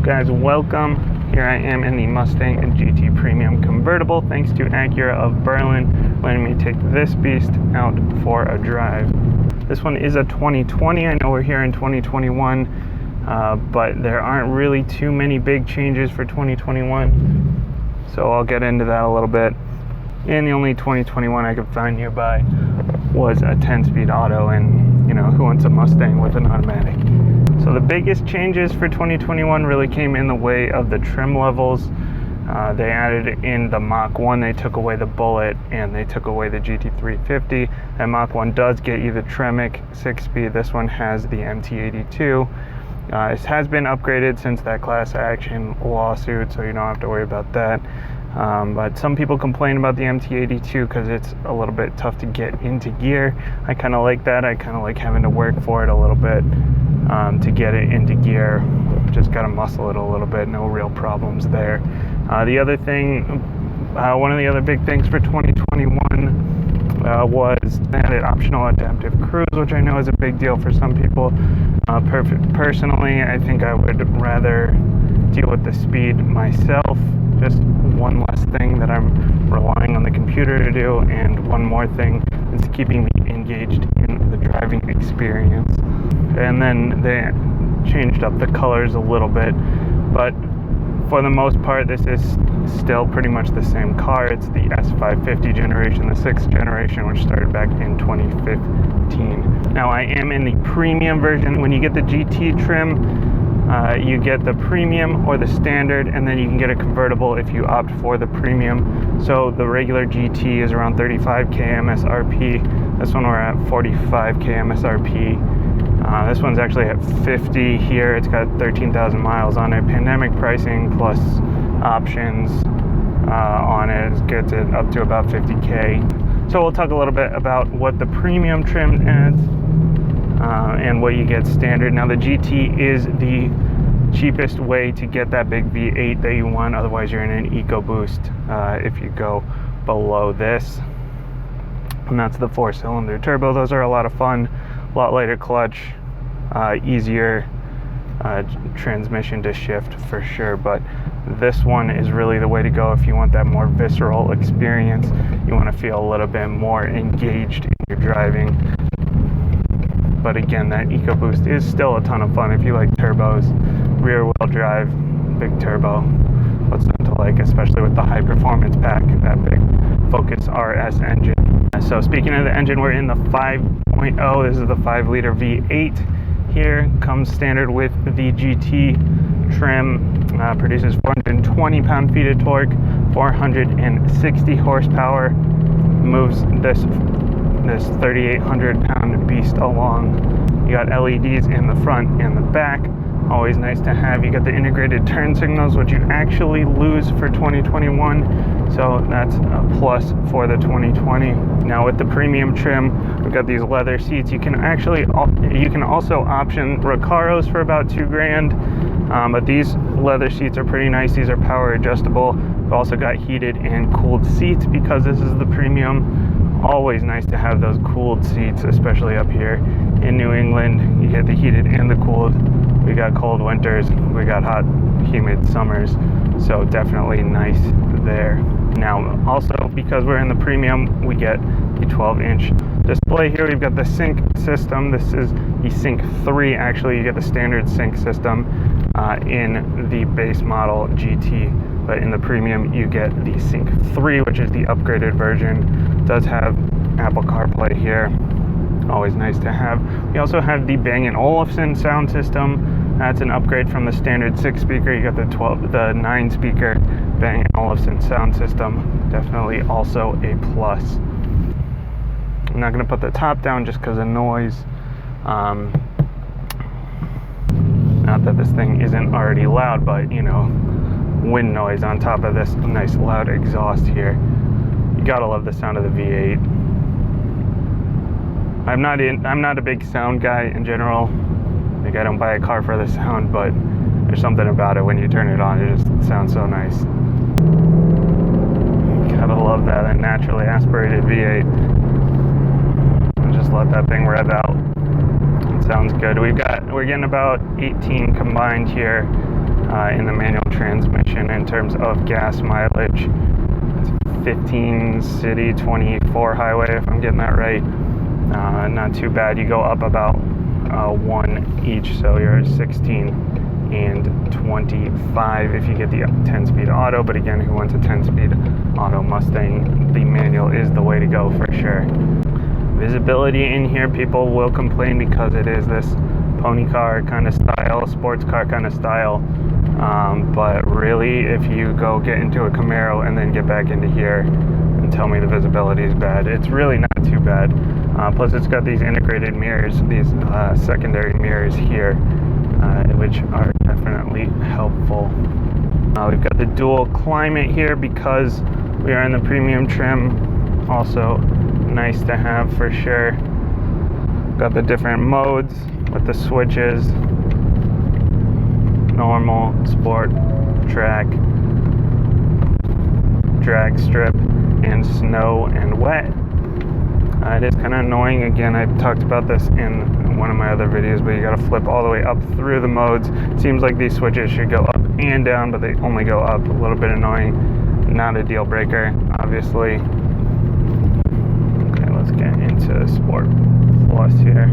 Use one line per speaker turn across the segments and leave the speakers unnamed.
Guys, welcome. Here I am in the Mustang GT Premium Convertible, thanks to Acura of Berlin letting me take this beast out for a drive. This one is a 2020. I know we're here in 2021, but there aren't really too many big changes for 2021, so I'll get into that a little bit. And the only 2021 I could find nearby was a 10-speed auto, and who wants a Mustang with an automatic? So the biggest changes for 2021 really came in the way of the trim levels. They added in the Mach 1, they took away the Bullet, and they took away the GT350. And Mach 1 does get you the Tremec 6-speed. This one has the MT82. It has been upgraded since that class action lawsuit, so you don't have to worry about that. But some people complain about the MT82 because it's a little bit tough to get into gear. I kind of like that. I kind of like having to work for it a little bit to get it into gear. Just got to muscle it a little bit. No real problems there. The other thing, one of the other big things for 2021 was added optional adaptive cruise, which I know is a big deal for some people. Personally, I think I would rather deal with the speed myself. Just one less thing that I'm relying on the computer to do, and one more thing is keeping me engaged in the driving experience. And then they changed up the colors a little bit, but for the most part this is still pretty much the same car. It's the S550 generation, the 6th generation, which started back in 2015. Now I am in the premium version. When you get the GT trim, you get the premium or the standard, and then you can get a convertible if you opt for the premium. So the regular GT is around 35k MSRP. This one we're at 45k MSRP. This one's actually at 50 here. It's got 13,000 miles on it. Pandemic pricing plus options on it gets it up to about 50k. So we'll talk a little bit about what the premium trim adds and what you get standard. Now the GT is the cheapest way to get that big V8 that you want. Otherwise you're in an EcoBoost if you go below this. And that's the 4-cylinder turbo. Those are a lot of fun. A lot lighter clutch, easier transmission to shift for sure, but this one is really the way to go if you want that more visceral experience. You want to feel a little bit more engaged in your driving. But again, that EcoBoost is still a ton of fun if you like turbos, rear wheel drive, big turbo. What's not to like, especially with the high performance pack, that big Focus RS engine. So speaking of the engine, we're in the 5.0. This is the 5-liter V8 here. Comes standard with the GT trim. Produces 420 pound-feet of torque, 460 horsepower. Moves this 3,800 pound beast along. You got LEDs in the front and the back. Always nice to have. You got the integrated turn signals, which you actually lose for 2021, so that's a plus for the 2020. Now with the premium trim, we've got these leather seats. You can also option Recaros for about $2,000, but these leather seats are pretty nice. These are power adjustable. We've also got heated and cooled seats because this is the premium. Always nice to have those cooled seats, especially up here in New England. You get the heated and the cooled. We got cold winters, we got hot, humid summers, so definitely nice there. Now, also, because we're in the premium, we get the 12-inch display here. We've got the sync system. This is the Sync 3, actually. You get the standard sync system in the base model GT, but in the premium, you get the Sync 3, which is the upgraded version. It does have Apple CarPlay here. Always nice to have. We also have the Bang & Olufsen sound system. That's an upgrade from the standard 6-speaker. You got the 9-speaker Bang & Olufsen sound system. Definitely also a plus. I'm not going to put the top down just because of noise. Not that this thing isn't already loud, but wind noise on top of this nice loud exhaust here. You gotta love the sound of the V8. I'm not a big sound guy in general. Like, I don't buy a car for the sound, but there's something about it when you turn it on. It just sounds so nice. Gotta love that naturally aspirated V8. Just let that thing rev out. It sounds good. We're getting about 18 combined here. in the manual transmission in terms of gas mileage. It's 15 city, 24 highway, if I'm getting that right. Not too bad. You go up about 1 each, so you're at 16 and 25 if you get the 10-speed auto. But again, who wants a 10-speed auto Mustang? The manual is the way to go for sure. Visibility in here, people will complain because it is this pony car kind of style, sports car kind of style. But really, if you go get into a Camaro and then get back into here and tell me the visibility is bad, it's really not too bad. Plus it's got these integrated mirrors, these secondary mirrors here, which are definitely helpful. We've got the dual climate here because we are in the premium trim. Also nice to have for sure. Got the different modes with the switches: normal, sport, track, drag strip, and snow and wet. It is kind of annoying. Again, I talked about this in one of my other videos, but you got to flip all the way up through the modes. It seems like these switches should go up and down, but they only go up. A little bit annoying. Not a deal breaker, obviously. Okay, let's get into Sport Plus here.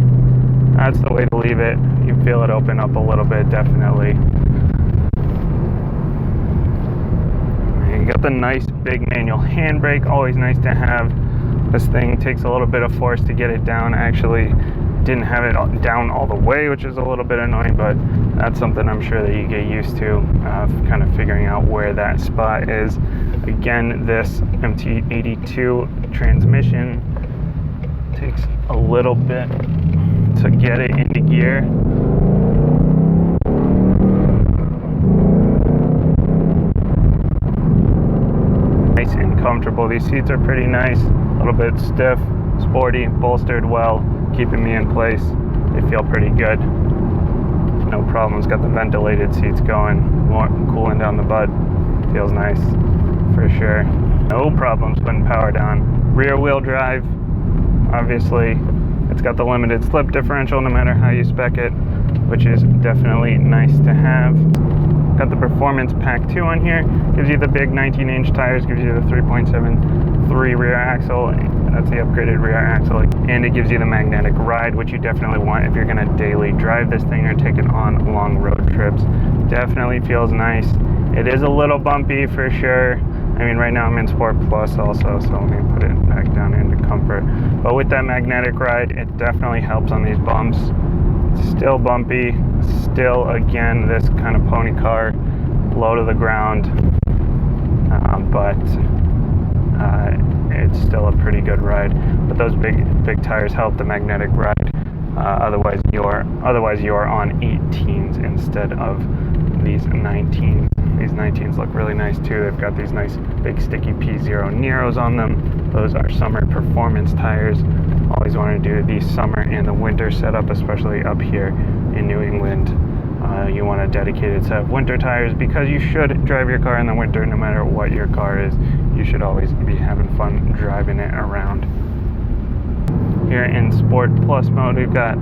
That's the way to leave it. You feel it open up a little bit, definitely. You got the nice big manual handbrake, always nice to have. This thing takes a little bit of force to get it down. Actually didn't have it down all the way, which is a little bit annoying, but that's something I'm sure that you get used to, kind of figuring out where that spot is. Again, this MT82 transmission takes a little bit to get it into gear. Nice and comfortable. These seats are pretty nice, a little bit stiff, sporty, bolstered well, keeping me in place. They feel pretty good. No problems. Got the ventilated seats going, cooling down the butt. Feels nice for sure. No problems putting power down. Rear wheel drive, obviously. It's got the limited slip differential no matter how you spec it, which is definitely nice to have. Got the Performance Pack 2 on here. Gives you the big 19-inch tires, gives you the 3.73 rear axle. That's the upgraded rear axle. And it gives you the magnetic ride, which you definitely want if you're going to daily drive this thing or take it on long road trips. Definitely feels nice. It is a little bumpy for sure. I mean, right now I'm in Sport Plus also, so let me put it back down into comfort. But with that magnetic ride, it definitely helps on these bumps. It's still bumpy. Still, again, this kind of pony car, low to the ground, but it's still a pretty good ride. But those big tires help the magnetic ride. Otherwise you're on 18s instead of these 19s. These 19s look really nice too. They've got these nice big sticky P0 Neros on them. Those are summer performance tires. Always want to do the summer and the winter setup, especially up here in New England. You want a dedicated set of winter tires because you should drive your car in the winter no matter what your car is. You should always be having fun driving it around. Here in Sport Plus mode, we've got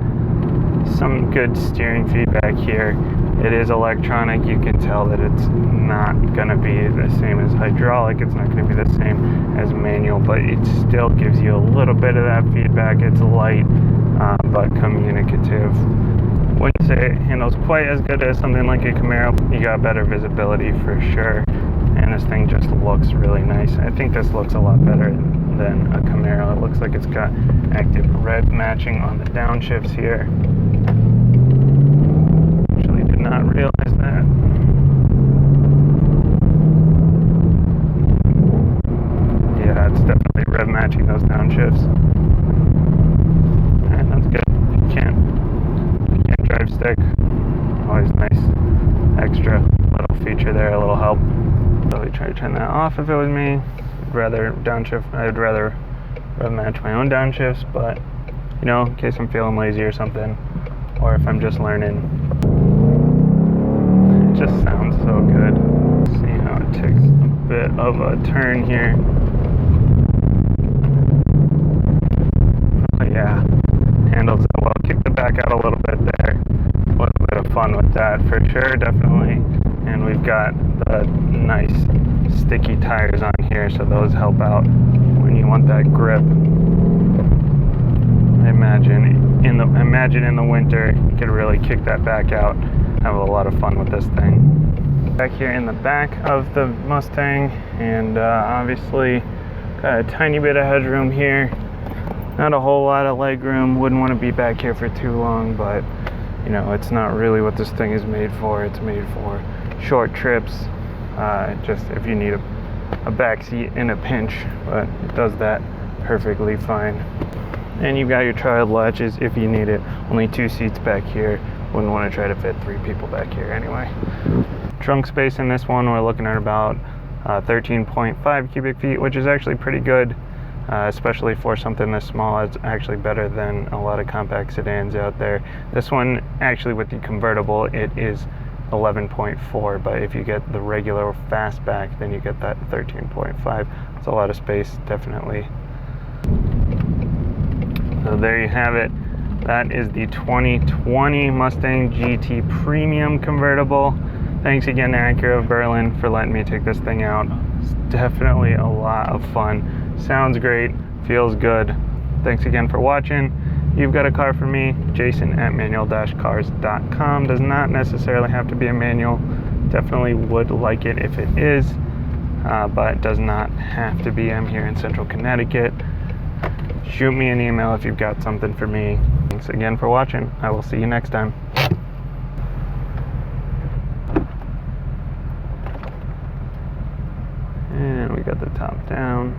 some good steering feedback here. It is electronic. You can tell that it's not going to be the same as hydraulic. It's not going to be the same as manual, but it still gives you a little bit of that feedback. It's light, but communicative. Wouldn't say it handles quite as good as something like a Camaro. You got better visibility for sure, and this thing just looks really nice. I think this looks a lot better than a Camaro. It looks like it's got active red matching on the downshifts here. Actually did not realize that. Yeah, it's definitely red matching those downshifts. And that's good. You can't drive stick. Always nice extra little feature there, a little help. Really try to turn that off if it was me. I'd rather match my own downshifts, but you know, in case I'm feeling lazy or something, or if I'm just learning. It just sounds so good. See how it takes a bit of a turn here. Oh yeah, handles it well. Kick the back out a little bit there. A little bit of fun with that for sure, definitely. got the nice sticky tires on here, so those help out when you want that grip. Imagine in the winter, you could really kick that back out, have a lot of fun with this thing. Back here in the back of the Mustang, and obviously got a tiny bit of headroom here. Not a whole lot of leg room. Wouldn't want to be back here for too long, but you know, it's not really what this thing is made for. It's made for short trips, just if you need a back seat in a pinch, but it does that perfectly fine. And you've got your child latches if you need it. Only 2 seats back here. Wouldn't want to try to fit 3 people back here anyway. Trunk space in this one, we're looking at about 13.5 cubic feet, which is actually pretty good, especially for something this small. It's actually better than a lot of compact sedans out there. This one, actually with the convertible, it is 11.4, but if you get the regular fastback, then you get that 13.5. It's a lot of space, definitely. So there you have it. That is the 2020 Mustang GT Premium Convertible. Thanks again to Acura of Berlin for letting me take this thing out. It's definitely a lot of fun. Sounds great, feels good. Thanks again for watching. You've got a car for me, Jason at manual-cars.com. Does not necessarily have to be a manual. Definitely would like it if it is, but does not have to be. I'm here in Central Connecticut. Shoot me an email if you've got something for me. Thanks again for watching. I will see you next time. And we got the top down.